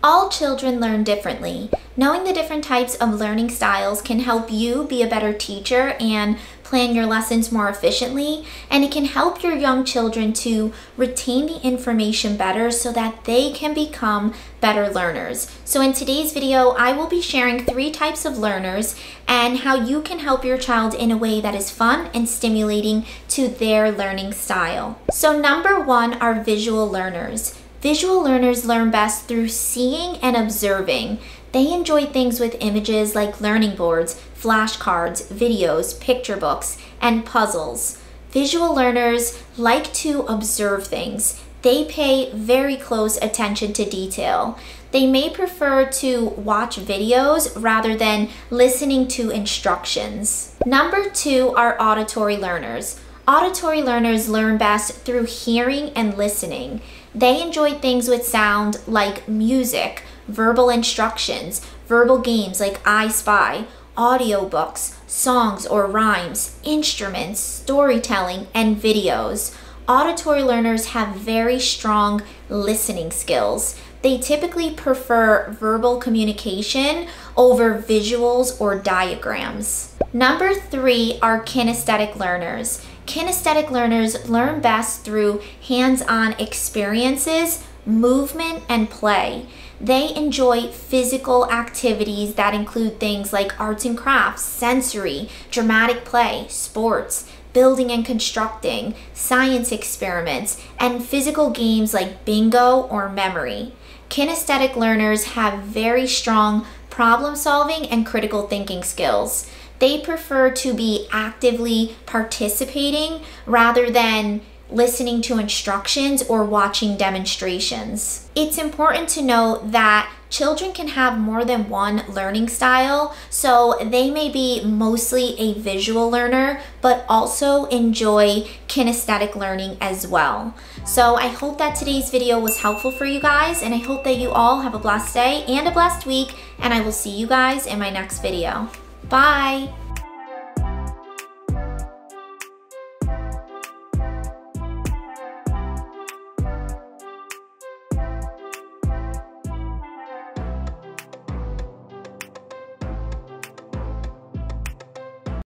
All children learn differently. Knowing the different types of learning styles can help you be a better teacher and plan your lessons more efficiently, and it can help your young children to retain the information better so that they can become better learners. So in today's video, I will be sharing 3 types of learners and how you can help your child in a way that is fun and stimulating to their learning style. So number 1 are visual learners. Visual learners learn best through seeing and observing. They enjoy things with images like learning boards, flashcards, videos, picture books, and puzzles. Visual learners like to observe things. They pay very close attention to detail. They may prefer to watch videos rather than listening to instructions. Number 2 are auditory learners. Auditory learners learn best through hearing and listening. They enjoy things with sound like music, verbal instructions, verbal games like I Spy, audiobooks, songs or rhymes, instruments, storytelling, and videos. Auditory learners have very strong listening skills. They typically prefer verbal communication over visuals or diagrams. Number 3 are kinesthetic learners. Kinesthetic learners learn best through hands-on experiences, movement, and play. They enjoy physical activities that include things like arts and crafts, sensory, dramatic play, sports, building and constructing, science experiments, and physical games like bingo or memory. Kinesthetic learners have very strong problem solving and critical thinking skills. They prefer to be actively participating rather than listening to instructions or watching demonstrations. It's important to note that children can have more than one learning style, so they may be mostly a visual learner, but also enjoy kinesthetic learning as well. So I hope that today's video was helpful for you guys, and I hope that you all have a blessed day and a blessed week, and I will see you guys in my next video. Bye!